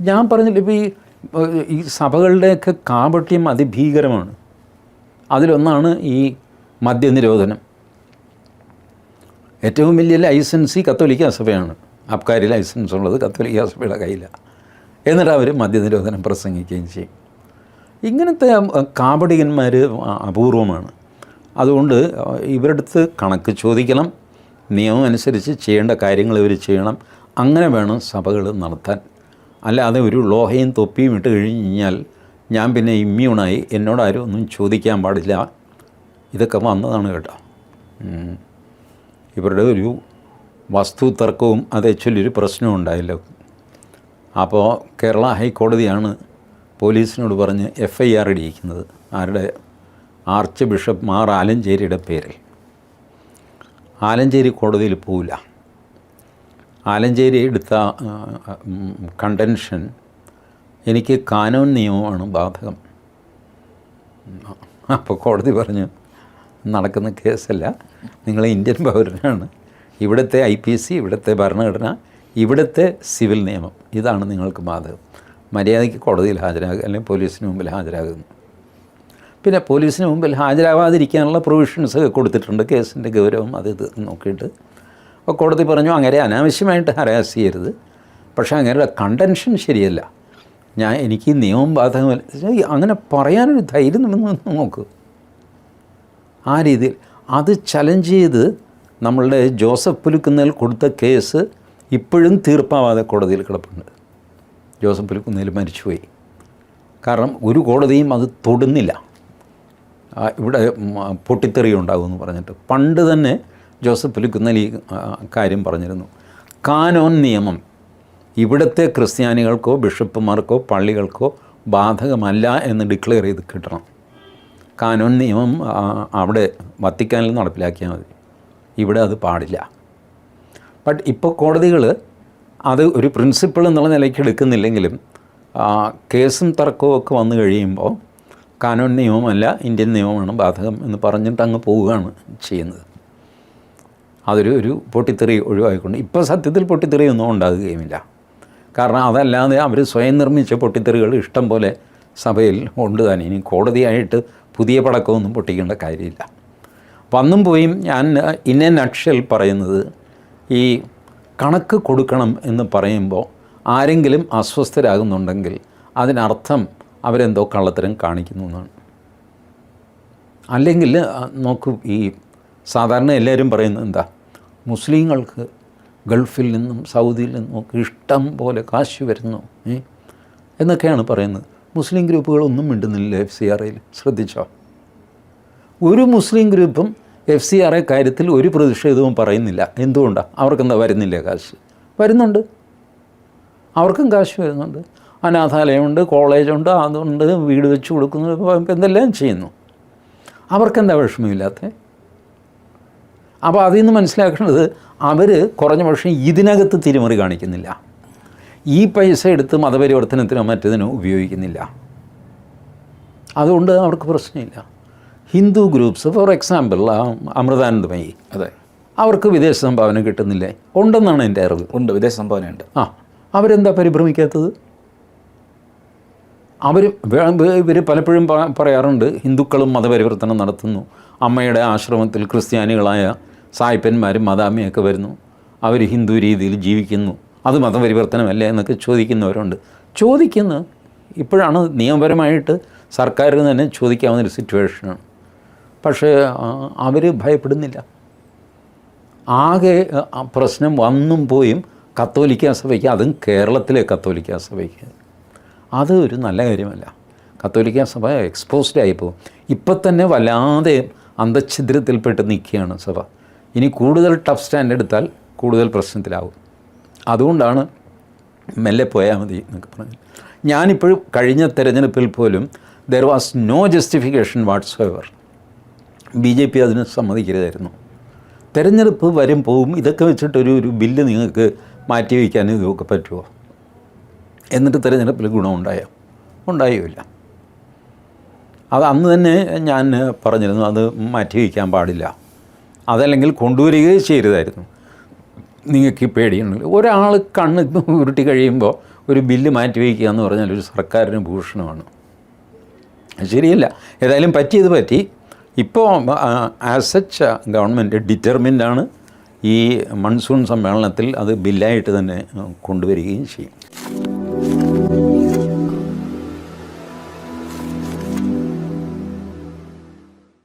ഞാൻ പറഞ്ഞില്ല, ഇപ്പോൾ ഈ സഭകളുടെയൊക്കെ കാപട്യം അതിഭീകരമാണ്. അതിലൊന്നാണ് ഈ മദ്യനിരോധനം. ഏറ്റവും വലിയ ലൈസൻസ് ഈ കത്തോലിക്ക സഭയാണ്. അബ്കാരി ലൈസൻസ് ഉള്ളത് കത്തോലിക്ക സഭയുടെ കയ്യിലാണ്. എന്നിട്ട് അവർ മദ്യനിരോധനം പ്രസംഗിക്കുകയും ചെയ്യും. ഇങ്ങനത്തെ കാപടികന്മാർ അപൂർവമാണ്. അതുകൊണ്ട് ഇവരുടെ അടുത്ത് കണക്ക് ചോദിക്കണം, നിയമം അനുസരിച്ച് ചെയ്യേണ്ട കാര്യങ്ങൾ ഇവർ ചെയ്യണം. അങ്ങനെ വേണം സഭകൾ നടത്താൻ. അല്ലാതെ ഒരു ലോഹയും തൊപ്പിയും ഇട്ട് കഴിഞ്ഞാൽ ഞാൻ പിന്നെ ഇമ്മ്യൂണായി, എന്നോടാരും ഒന്നും ചോദിക്കാൻ പാടില്ല. ഇതൊക്കെ വന്നതാണ് കേട്ടോ. ഇവരുടെ ഒരു വസ്തു തർക്കവും അതേ ചൊല്ലൊരു പ്രശ്നവും ഉണ്ടായല്ലോ. അപ്പോൾ കേരള ഹൈക്കോടതിയാണ് പോലീസിനോട് പറഞ്ഞ് FIR ഇടിയിക്കുന്നത്. ആരുടെ? ആർച്ച് ബിഷപ്പ് മാർ ആലഞ്ചേരിയുടെ പേരിൽ. ആലഞ്ചേരി കോടതിയിൽ പോവില്ല. ആലഞ്ചേരി എടുത്ത കണ്ടൻഷൻ എനിക്ക് കാനോൻ നിയമമാണ് ബാധകം. അപ്പോൾ കോടതി പറഞ്ഞു, നടക്കുന്ന കേസല്ല, നിങ്ങൾ ഇന്ത്യൻ പൗരനാണ്, ഇവിടുത്തെ IPC, ഇവിടുത്തെ ഭരണഘടന, ഇവിടുത്തെ സിവിൽ നിയമം, ഇതാണ് നിങ്ങൾക്ക് ബാധകം. മര്യാദയ്ക്ക് കോടതിയിൽ ഹാജരാകുക, അല്ലെങ്കിൽ പോലീസിന് മുമ്പിൽ ഹാജരാകുന്നു. പിന്നെ പോലീസിന് മുമ്പിൽ ഹാജരാകാതിരിക്കാനുള്ള പ്രൊവിഷൻസ് കൊടുത്തിട്ടുണ്ട്, കേസിൻ്റെ ഗൗരവം അത് ഇത് നോക്കിയിട്ട്. അപ്പോൾ കോടതി പറഞ്ഞു, അങ്ങനെ അനാവശ്യമായിട്ട് ഹരാസ് ചെയ്യരുത്, പക്ഷേ അങ്ങനെ കണ്ടൻഷൻ ശരിയല്ല, എനിക്ക് നിയമം ബാധകമല്ല. അങ്ങനെ പറയാനൊരു ധൈര്യം നമ്മൾ നോക്കൂ. ആ രീതിയിൽ അത് ചലഞ്ച് ചെയ്ത് നമ്മളുടെ ജോസഫ് പുലിക്കുന്നേൽ കൊടുത്ത കേസ് ഇപ്പോഴും തീർപ്പാവാതെ കോടതിയിൽ കിടപ്പുണ്ട്. ജോസഫ് പുലിക്കുന്നേൽ മരിച്ചുപോയി. കാരണം ഒരു കോടതിയും അത് തൊടുന്നില്ല. ഇവിടെ പൊട്ടിത്തെറി ഉണ്ടാകുമെന്ന് പറഞ്ഞിട്ട് പണ്ട് തന്നെ ജോസഫ് പുലിക്കുന്നേൽ ഈ കാര്യം പറഞ്ഞിരുന്നു. കാനോൻ നിയമം ഇവിടുത്തെ ക്രിസ്ത്യാനികൾക്കോ ബിഷപ്പുമാർക്കോ പള്ളികൾക്കോ ബാധകമല്ല എന്ന് ഡിക്ലെയർ ചെയ്ത് കിട്ടണം. കാനോൻ നിയമം അവിടെ വത്തിക്കാനിൽ നടപ്പിലാക്കിയാൽ മതി, ഇവിടെ അത് പാടില്ല. ബട്ട് ഇപ്പോൾ കോടതികൾ അത് ഒരു പ്രിൻസിപ്പിൾ എന്നുള്ള നിലയ്ക്ക് എടുക്കുന്നില്ലെങ്കിലും കേസും തർക്കവും ഒക്കെ വന്നു കഴിയുമ്പോൾ കാനോൻ നിയമമല്ല ഇന്ത്യൻ നിയമമാണ് ബാധകം എന്ന് പറഞ്ഞിട്ട് അങ്ങ് പോവുകയാണ് ചെയ്യുന്നത്. ഒരു പൊട്ടിത്തെറി ഒഴിവാക്കിക്കൊണ്ട് ഇപ്പോൾ സത്യത്തിൽ പൊട്ടിത്തെറിയൊന്നും ഉണ്ടാകുകയുമില്ല. കാരണം അതല്ലാതെ അവർ സ്വയം നിർമ്മിച്ച പൊട്ടിത്തെറികൾ ഇഷ്ടം പോലെ സഭയിൽ ഉണ്ട് തന്നെ. ഇനി കോടതിയായിട്ട് പുതിയ പടക്കമൊന്നും പൊട്ടിക്കേണ്ട കാര്യമില്ല. വന്നും പോയും ഞാൻ ഇൻ എ നട്ട്ഷെൽ പറയുന്നത്, ഈ കണക്ക് കൊടുക്കണം എന്ന് പറയുമ്പോൾ ആരെങ്കിലും അസ്വസ്ഥരാകുന്നുണ്ടെങ്കിൽ അതിനർത്ഥം അവരെന്തോ കള്ളത്തരം കാണിക്കുന്നു എന്നാണ്. അല്ലെങ്കിൽ നോക്കൂ, ഈ സാധാരണ എല്ലാവരും പറയുന്നത് എന്താ, മുസ്ലിങ്ങൾക്ക് ഗൾഫിൽ നിന്നും സൗദിയിൽ നിന്നും ഒക്കെ ഇഷ്ടം പോലെ കാശ് വരുന്നു എന്നൊക്കെയാണ് പറയുന്നത്. മുസ്ലിം ഗ്രൂപ്പുകളൊന്നും മിണ്ടുന്നില്ല FCRAയിൽ. ശ്രദ്ധിച്ചോ? ഒരു മുസ്ലിം ഗ്രൂപ്പും FCRA കാര്യത്തിൽ ഒരു പ്രതിഷേധവും പറയുന്നില്ല. എന്തുകൊണ്ടാണ്? അവർക്കെന്താ വരുന്നില്ല കാശ്? വരുന്നുണ്ട്, അവർക്കും കാശ് വരുന്നുണ്ട്. അനാഥാലയമുണ്ട്, കോളേജുണ്ട്, അതുകൊണ്ട് വീട് വെച്ച് കൊടുക്കുന്നു, എന്തെല്ലാം ചെയ്യുന്നു. അവർക്കെന്താ വിഷമമില്ലാത്ത? അപ്പോൾ അതിൽ നിന്ന് മനസ്സിലാക്കേണ്ടത് അവർ കുറഞ്ഞ പക്ഷേ ഇതിനകത്ത് തിരിമറി കാണിക്കുന്നില്ല. ഈ പൈസ എടുത്ത് മതപരിവർത്തനത്തിനോ മറ്റതിനോ ഉപയോഗിക്കുന്നില്ല. അതുകൊണ്ട് അവർക്ക് പ്രശ്നമില്ല. Hindu groups for example Amritanandamayi, അതെ, അവർക്ക് വിദേശ സംഭാവന കിട്ടുന്നില്ലേ? ഉണ്ടെന്നാണ് എൻ്റെ അറിവ്. ഉണ്ട്, വിദേശ സംഭാവനയുണ്ട്. അവരെന്താ പരിഭ്രമിക്കാത്തത്? ഇവർ പലപ്പോഴും പറയാറുണ്ട്, ഹിന്ദുക്കളും മതപരിവർത്തനം നടത്തുന്നു, അമ്മയുടെ ആശ്രമത്തിൽ ക്രിസ്ത്യാനികളായ സായിപ്പന്മാരും മദാമ്മയൊക്കെ വരുന്നു, അവർ ഹിന്ദു രീതിയിൽ ജീവിക്കുന്നു, അത് മതപരിവർത്തനമല്ലേ എന്നൊക്കെ ചോദിക്കുന്നവരുണ്ട്. ഇപ്പോഴാണ് നിയമപരമായിട്ട് സർക്കാരിന് തന്നെ ചോദിക്കാവുന്നൊരു സിറ്റുവേഷനാണ്. പക്ഷേ അവർ ഭയപ്പെടുന്നില്ല. ആകെ പ്രശ്നം വന്നും പോയും കത്തോലിക്ക സഭയ്ക്ക്, അതും കേരളത്തിലെ കത്തോലിക്ക സഭയ്ക്ക് അത് ഒരു നല്ല കാര്യമല്ല. കത്തോലിക്ക സഭ എക്സ്പോസ്ഡ് ആയിപ്പോവും. ഇപ്പം തന്നെ വല്ലാതെ അന്തഛിദ്രത്തിൽപ്പെട്ട് നിൽക്കുകയാണ് സഭ. ഇനി കൂടുതൽ ടഫ് സ്റ്റാൻഡ് എടുത്താൽ കൂടുതൽ പ്രശ്നത്തിലാവും. അതുകൊണ്ടാണ് മെല്ലെ പോയാൽ മതി എന്നൊക്കെ പറഞ്ഞു. ഞാനിപ്പോഴും കഴിഞ്ഞ തെരഞ്ഞെടുപ്പിൽ പോലും there was no justification whatsoever. BJP അതിന് സമ്മതിക്കരുതായിരുന്നു. തെരഞ്ഞെടുപ്പ് വരും പോവും, ഇതൊക്കെ വെച്ചിട്ടൊരു ബില്ല് നിങ്ങൾക്ക് മാറ്റി വയ്ക്കാൻ ഇതൊക്കെ പറ്റുമോ? എന്നിട്ട് തെരഞ്ഞെടുപ്പിൽ ഗുണമുണ്ടായോ? ഉണ്ടായില്ല. അത് അന്ന് തന്നെ ഞാൻ പറഞ്ഞിരുന്നു, അത് മാറ്റി വയ്ക്കാൻ പാടില്ല, അതല്ലെങ്കിൽ കൊണ്ടുവരികയും ചെയ്യരുതായിരുന്നു. നിങ്ങൾക്ക് പേടിയുണ്ടല്ലോ, ഒരാൾ കണ്ണ് ഉരുട്ടി കഴിയുമ്പോൾ ഒരു ബില്ല് മാറ്റിവെക്കുക എന്ന് പറഞ്ഞാൽ ഒരു സർക്കാരിന് ഭൂഷണമാണ്. ശരിയല്ല. ഏതായാലും പറ്റിയത് പറ്റി. ഇപ്പോൾ ആസ് സച്ച് ഗവൺമെൻറ് ഡിറ്റർമിൻഡാണ് ഈ മൺസൂൺ സമ്മേളനത്തിൽ അത് ബില്ലായിട്ട് തന്നെ കൊണ്ടുവരികയും ചെയ്യും.